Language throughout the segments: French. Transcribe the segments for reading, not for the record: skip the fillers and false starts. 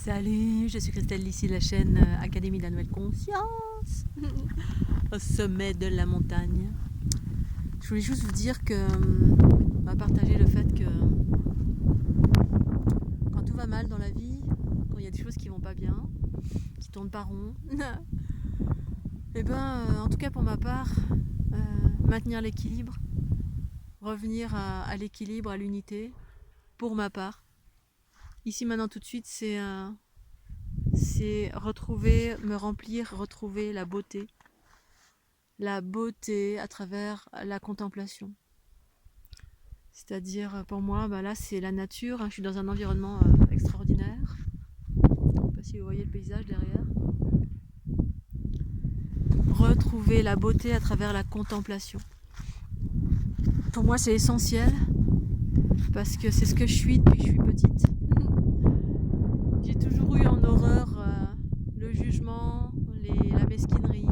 Salut, je suis Christelle, ici de la chaîne Académie de la Nouvelle Conscience, au sommet de la montagne. Je voulais juste vous dire que, partager le fait que quand tout va mal dans la vie, quand il y a des choses qui vont pas bien, qui tournent pas rond, et en tout cas pour ma part, maintenir l'équilibre, revenir à l'équilibre, à l'unité, pour ma part. Ici maintenant tout de suite, c'est retrouver, me remplir, retrouver la beauté à travers la contemplation. C'est-à-dire pour moi, là c'est la nature, je suis dans un environnement extraordinaire. Je ne sais pas si vous voyez le paysage derrière. Retrouver la beauté à travers la contemplation. Pour moi c'est essentiel parce que c'est ce que je suis depuis que je suis petite. J'ai toujours eu en horreur le jugement, la mesquinerie,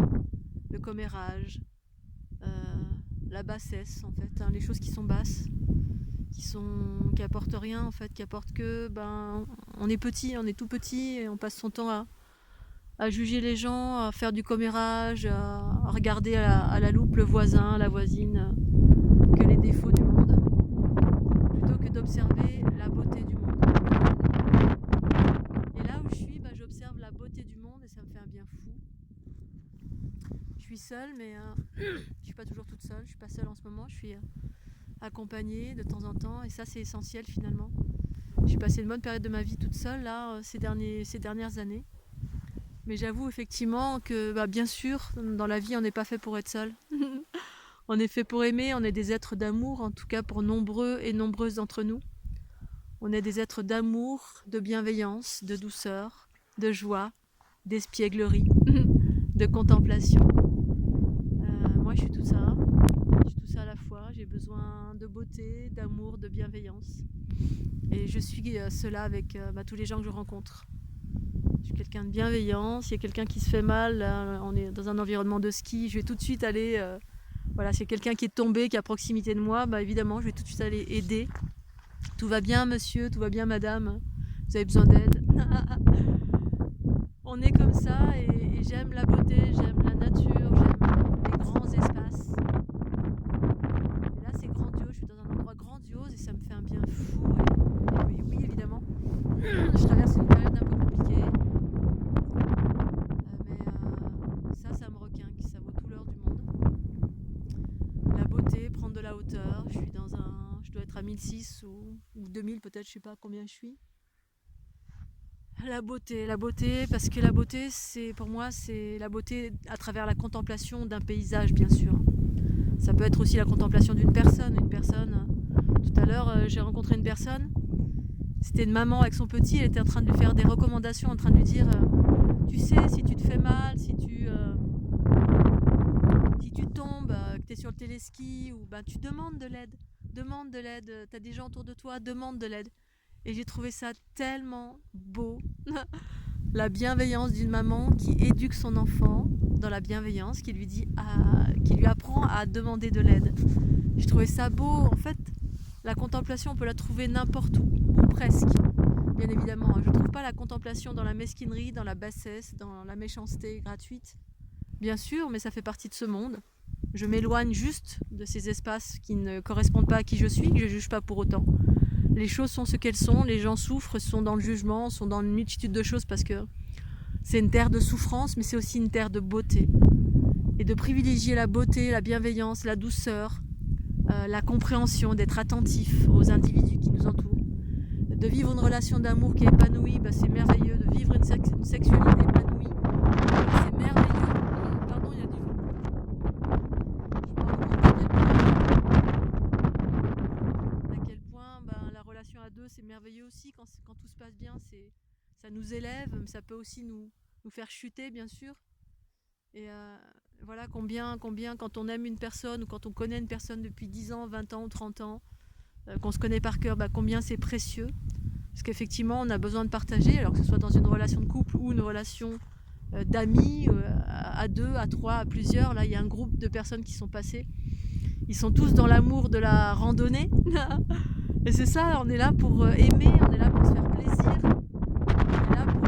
le commérage, la bassesse en fait, les choses qui sont basses, qui apportent rien en fait, qui apportent que on est petit, on est tout petit et on passe son temps à juger les gens, à faire du commérage, à regarder à la loupe le voisin, la voisine, que les défauts du monde, plutôt que d'observer la beauté du monde. Et là où je suis, j'observe la beauté du monde et ça me fait un bien fou. Je suis seule, mais je suis pas toujours toute seule, je suis pas seule en ce moment, je suis accompagnée de temps en temps et ça c'est essentiel finalement. J'ai passé une bonne période de ma vie toute seule là ces dernières années. Mais j'avoue effectivement que bien sûr, dans la vie on n'est pas fait pour être seul. On est fait pour aimer, on est des êtres d'amour, en tout cas pour nombreux et nombreuses d'entre nous. On est des êtres d'amour, de bienveillance, de douceur, de joie, d'espièglerie, de contemplation. Moi je suis tout ça. Je suis tout ça à la fois. J'ai besoin de beauté, d'amour, de bienveillance. Et je suis cela avec tous les gens que je rencontre. Je suis quelqu'un de bienveillant. S'il y a quelqu'un qui se fait mal, on est dans un environnement de ski, je vais tout de suite aller... s'il y a quelqu'un qui est tombé, qui est à proximité de moi, évidemment, je vais tout de suite aller aider. Tout va bien, monsieur, tout va bien, madame. Vous avez besoin d'aide. On est comme ça et j'aime la beauté, j'aime la nature, j'aime les grands espaces. Et là, c'est grandiose, je suis dans un endroit grandiose et ça me fait un bien fou. Et oui, évidemment, je traverse une période un peu compliquée. Ça me requinque, ça vaut tout l'or du monde. La beauté, prendre de la hauteur, je dois être à 1006 ou 2000 peut-être, je sais pas combien je suis. La beauté, parce que la beauté, pour moi, c'est la beauté à travers la contemplation d'un paysage, bien sûr. Ça peut être aussi la contemplation d'une personne. Tout à l'heure, j'ai rencontré une personne, c'était une maman avec son petit, elle était en train de lui faire des recommandations, en train de lui dire tu sais, si tu te fais mal, si tu tombes, que tu es sur le téléski, ou tu demandes de l'aide. Demande de l'aide, tu as des gens autour de toi, demande de l'aide. Et j'ai trouvé ça tellement beau. La bienveillance d'une maman qui éduque son enfant dans la bienveillance, qui lui apprend à demander de l'aide. J'ai trouvé ça beau. En fait, la contemplation, on peut la trouver n'importe où, ou presque. Bien évidemment, je ne trouve pas la contemplation dans la mesquinerie, dans la bassesse, dans la méchanceté gratuite. Bien sûr, mais ça fait partie de ce monde. Je m'éloigne juste de ces espaces qui ne correspondent pas à qui je suis, que je ne juge pas pour autant. Les choses sont ce qu'elles sont, les gens souffrent, sont dans le jugement, sont dans une multitude de choses parce que c'est une terre de souffrance, mais c'est aussi une terre de beauté. Et de privilégier la beauté, la bienveillance, la douceur, la compréhension, d'être attentif aux individus qui nous entourent. De vivre une relation d'amour qui est épanouie, c'est merveilleux. De vivre une sexualité épanouie, c'est merveilleux. Pardon, il y a du vent. À quel point la relation à deux, c'est merveilleux aussi. Quand tout se passe bien, ça nous élève, mais ça peut aussi nous faire chuter, bien sûr. Et voilà combien, quand on aime une personne ou quand on connaît une personne depuis 10 ans, 20 ans ou 30 ans, qu'on se connaît par cœur, combien c'est précieux. Parce qu'effectivement, on a besoin de partager, alors que ce soit dans une relation de couple ou une relation d'amis, à deux, à trois, à plusieurs. Là, il y a un groupe de personnes qui sont passées. Ils sont tous dans l'amour de la randonnée. Et c'est ça, on est là pour aimer, on est là pour se faire plaisir. On est là pour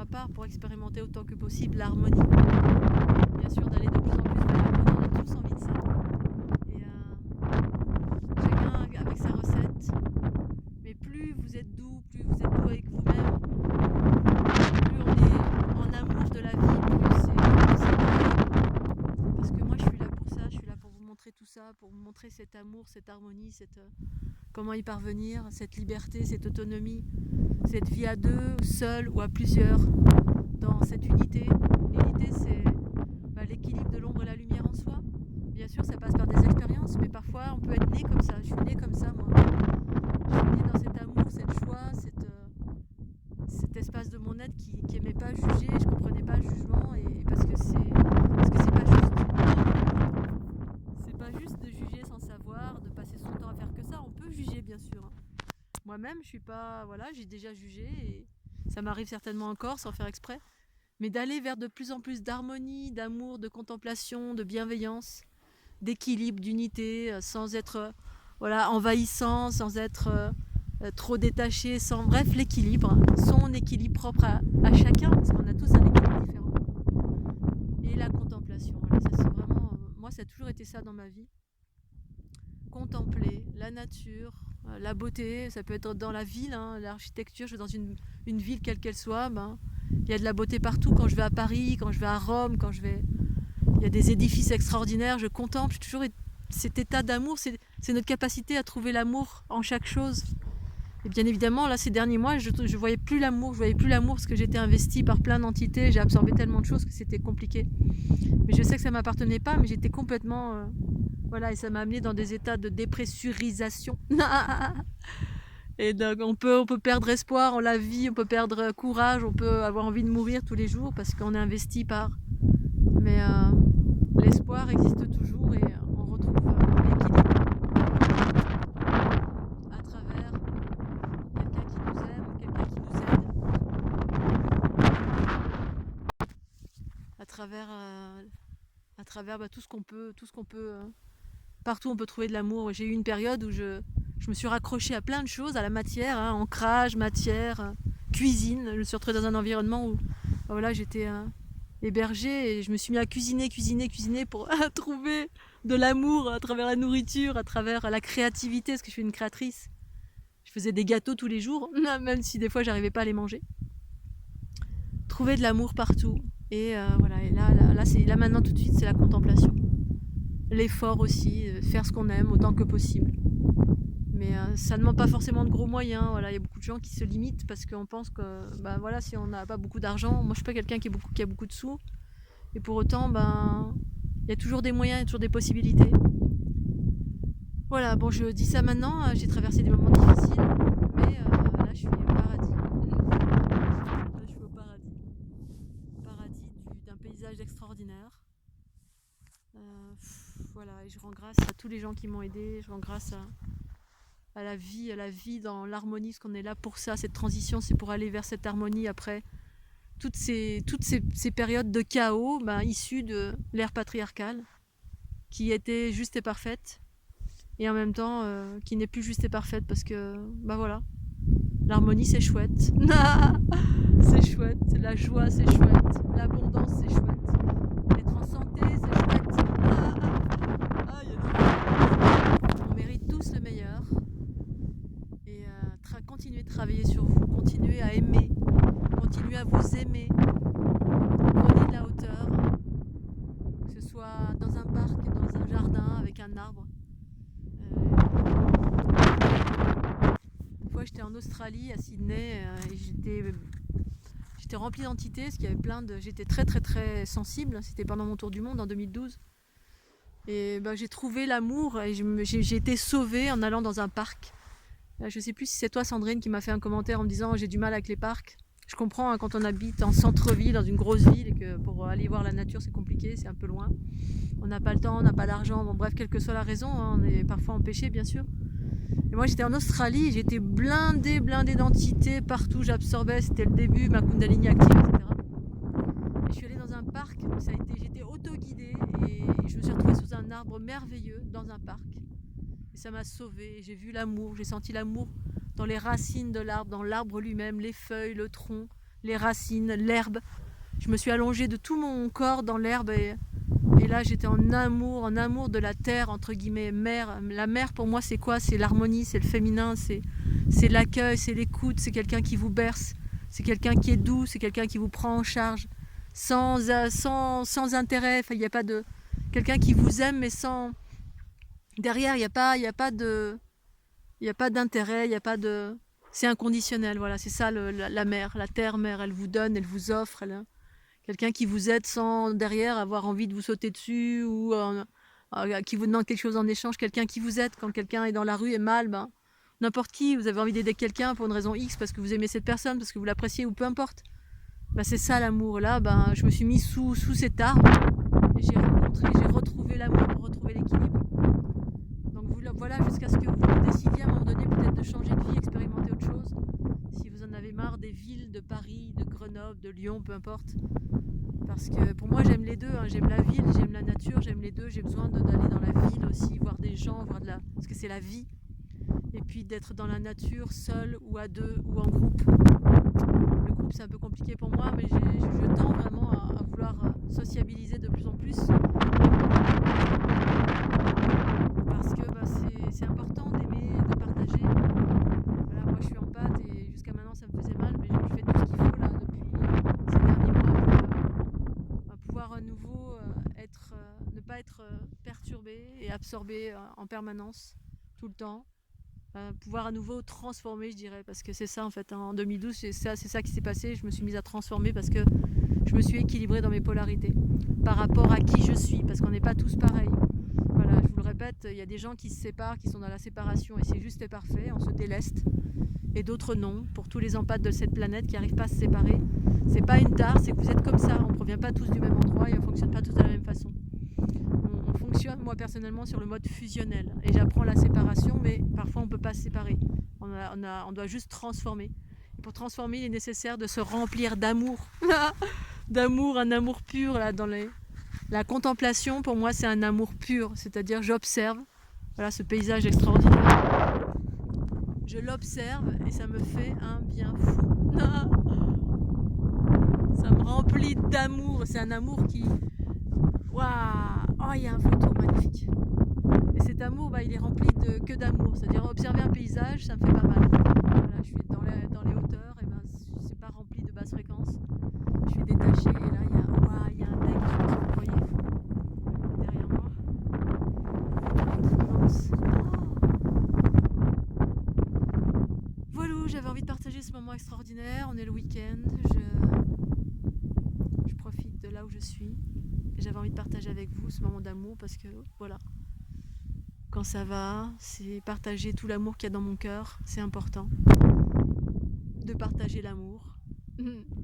ma part pour expérimenter autant que possible l'harmonie. Bien sûr, d'aller de plus en plus vers l'harmonie, on a tous envie de ça. Et chacun avec sa recette. Mais plus vous êtes doux, plus vous êtes doux avec vous-même, plus on est en amour de la vie, plus c'est parce que moi je suis là pour ça, je suis là pour vous montrer tout ça, pour vous montrer cet amour, cette harmonie, comment y parvenir, cette liberté, cette autonomie, cette vie à deux, seul ou à plusieurs, dans cette unité. L'unité, c'est l'équilibre de l'ombre et la lumière en soi. Bien sûr, ça passe par des expériences, mais parfois on peut être né comme ça. Je suis née comme ça, moi. Je suis née dans cet amour, cette joie, cet espace de mon être qui aimait pas juger, je comprenais pas le jugement, et parce que c'est pas juste. C'est pas juste de juger sans savoir, de passer son temps à faire que ça. On peut juger, bien sûr. Moi-même, je suis pas, voilà, j'ai déjà jugé et ça m'arrive certainement encore sans faire exprès. Mais d'aller vers de plus en plus d'harmonie, d'amour, de contemplation, de bienveillance, d'équilibre, d'unité, sans être envahissant, sans être trop détaché, bref, l'équilibre, son équilibre propre à chacun, parce qu'on a tous un équilibre différent. Et la contemplation, voilà, ça c'est vraiment, moi ça a toujours été ça dans ma vie. Contempler la nature, la beauté, ça peut être dans la ville, l'architecture, je vais dans une ville quelle qu'elle soit, il y a de la beauté partout. Quand je vais à Paris, quand je vais à Rome, il y a des édifices extraordinaires, je contemple, j'ai toujours cet état d'amour, c'est notre capacité à trouver l'amour en chaque chose. Et bien évidemment, là, ces derniers mois, je voyais plus l'amour, parce que j'étais investie par plein d'entités, j'ai absorbé tellement de choses que c'était compliqué. Mais je sais que ça ne m'appartenait pas, mais j'étais complètement... et ça m'a amené dans des états de dépressurisation. Et donc on peut perdre espoir en la vie, on peut perdre courage, on peut avoir envie de mourir tous les jours parce qu'on est investi par... Mais l'espoir existe toujours et on retrouve l'équilibre à travers quelqu'un qui nous aime, quelqu'un qui nous aide, à travers tout ce qu'on peut, partout on peut trouver de l'amour. J'ai eu une période où je me suis raccrochée à plein de choses, à la matière, ancrage, matière, cuisine. Je me suis retrouvée dans un environnement où j'étais hébergée et je me suis mis à cuisiner pour trouver de l'amour à travers la nourriture, à travers la créativité, parce que je suis une créatrice. Je faisais des gâteaux tous les jours, même si des fois j'arrivais pas à les manger. Trouver de l'amour partout. Et et là maintenant tout de suite c'est la contemplation. L'effort aussi, faire ce qu'on aime autant que possible. Mais ça ne demande pas forcément de gros moyens. Il y a beaucoup de gens qui se limitent parce qu'on pense que si on n'a pas beaucoup d'argent, moi je suis pas quelqu'un qui a beaucoup de sous, et pour autant il y a toujours des moyens, il y a toujours des possibilités. Voilà, bon, je dis ça maintenant, j'ai traversé des moments difficiles, mais là je suis au paradis. Là je suis au paradis. Paradis d'un paysage extraordinaire. Et je rends grâce à tous les gens qui m'ont aidé, je rends grâce à la vie dans l'harmonie, parce qu'on est là pour ça. Cette transition, c'est pour aller vers cette harmonie après toutes ces périodes de chaos issues de l'ère patriarcale, qui était juste et parfaite, et en même temps qui n'est plus juste et parfaite, parce que l'harmonie c'est chouette. C'est chouette, la joie c'est chouette, l'abondance c'est chouette, être en santé c'est chouette. On mérite tous le meilleur. Et continuez de travailler sur vous, continuez à aimer, continuez à vous aimer, prenez de la hauteur, que ce soit dans un parc, dans un jardin, avec un arbre. Une fois j'étais en Australie, à Sydney, et j'étais remplie d'entités, parce qu'il y avait j'étais très très très sensible, c'était pendant mon tour du monde en 2012. Et j'ai trouvé l'amour et j'ai été sauvée en allant dans un parc. Je ne sais plus si c'est toi Sandrine qui m'a fait un commentaire en me disant j'ai du mal avec les parcs. Je comprends quand on habite en centre-ville, dans une grosse ville, et que pour aller voir la nature c'est compliqué, c'est un peu loin. On n'a pas le temps, on n'a pas l'argent, bref, quelle que soit la raison, on est parfois empêché bien sûr. Et moi j'étais en Australie, j'étais blindée d'entités partout, j'absorbais, c'était le début, ma Kundalini active, etc. Et je suis allée dans un parc, j'étais auto-guidée et je me suis retrouvée sous un arbre merveilleux dans un parc. Et ça m'a sauvée, j'ai vu l'amour, j'ai senti l'amour dans les racines de l'arbre, dans l'arbre lui-même, les feuilles, le tronc, les racines, l'herbe. Je me suis allongée de tout mon corps dans l'herbe et là j'étais en amour de la terre, entre guillemets, mère. La mère pour moi c'est quoi? C'est l'harmonie, c'est le féminin, c'est l'accueil, c'est l'écoute, c'est quelqu'un qui vous berce, c'est quelqu'un qui est doux, c'est quelqu'un qui vous prend en charge, sans intérêt, enfin, il n'y a pas de... Quelqu'un qui vous aime mais sans... Derrière il n'y a pas d'intérêt, il n'y a pas de... C'est inconditionnel, voilà, c'est ça la mère, la terre-mère, elle vous donne, elle vous offre, quelqu'un qui vous aide sans derrière avoir envie de vous sauter dessus ou qui vous demande quelque chose en échange, quelqu'un qui vous aide quand quelqu'un est dans la rue et mal, ben, n'importe qui, vous avez envie d'aider quelqu'un pour une raison X, parce que vous aimez cette personne, parce que vous l'appréciez ou peu importe. Ben, c'est ça l'amour, là, ben, je me suis mis sous cet arbre et j'ai retrouvé l'amour pour retrouver l'équilibre. Donc voilà, jusqu'à ce que vous décidiez à un moment donné peut-être de changer de vie, expérimenter autre chose. Si vous en avez marre des villes de Paris, de Grenoble, de Lyon, peu importe. Parce que pour moi j'aime les deux, hein. J'aime la ville, j'aime la nature, j'aime les deux. J'ai besoin d'aller dans la ville aussi, voir des gens, parce que c'est la vie. Et puis d'être dans la nature, seul ou à deux ou en groupe. Le groupe c'est un peu compliqué pour moi, mais je tends vraiment à vouloir sociabiliser de plus en plus. Parce que bah, c'est important d'aimer, de partager. Voilà, moi je suis en pâte et jusqu'à maintenant ça me faisait mal, mais je fais tout ce qu'il faut là depuis ces derniers mois pour pouvoir à nouveau ne pas être perturbé et absorbé en permanence, tout le temps. Pouvoir à nouveau transformer, je dirais, parce que c'est ça en fait, hein. En 2012 c'est ça qui s'est passé. Je me suis mise à transformer parce que je me suis équilibrée dans mes polarités par rapport à qui je suis, parce qu'on n'est pas tous pareils. Voilà, je vous le répète, il y a des gens qui se séparent, qui sont dans la séparation et c'est juste et parfait, on se déleste, et d'autres non. Pour tous les empathes de cette planète qui n'arrivent pas à se séparer, c'est pas une tare, c'est que vous êtes comme ça, on ne provient pas tous du même endroit et on ne fonctionne pas tous de la même façon. On fonctionne, moi personnellement, sur le mode fusionnel et j'apprends la séparation, mais parfois on ne peut pas se séparer, on doit juste transformer. Et pour transformer, il est nécessaire de se remplir d'amour, d'amour, un amour pur là, La contemplation, pour moi, c'est un amour pur, c'est-à-dire j'observe, voilà, ce paysage extraordinaire. Je l'observe et ça me fait un bien fou. Ça me remplit d'amour, c'est un amour qui... Waouh! Oh, il y a un photo magnifique. Et cet amour, bah, il est rempli que d'amour, c'est-à-dire observer un paysage, ça me fait pas mal. Voilà, je suis dans les hauteurs, et ben, c'est pas rempli de basses fréquences. Je suis détachée et là, il y a un lac, je sais pas si vous voyez. Derrière moi. Immense. Voilà, j'avais envie de partager ce moment extraordinaire. On est le week-end. Je profite de là où je suis. Et j'avais envie de partager avec vous ce moment d'amour parce que voilà. Quand ça va, c'est partager tout l'amour qu'il y a dans mon cœur. C'est important. De partager l'amour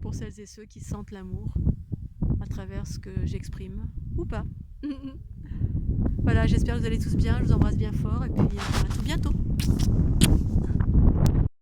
pour celles et ceux qui sentent l'amour à travers ce que j'exprime ou pas. Voilà, j'espère que vous allez tous bien, je vous embrasse bien fort et puis à tout bientôt.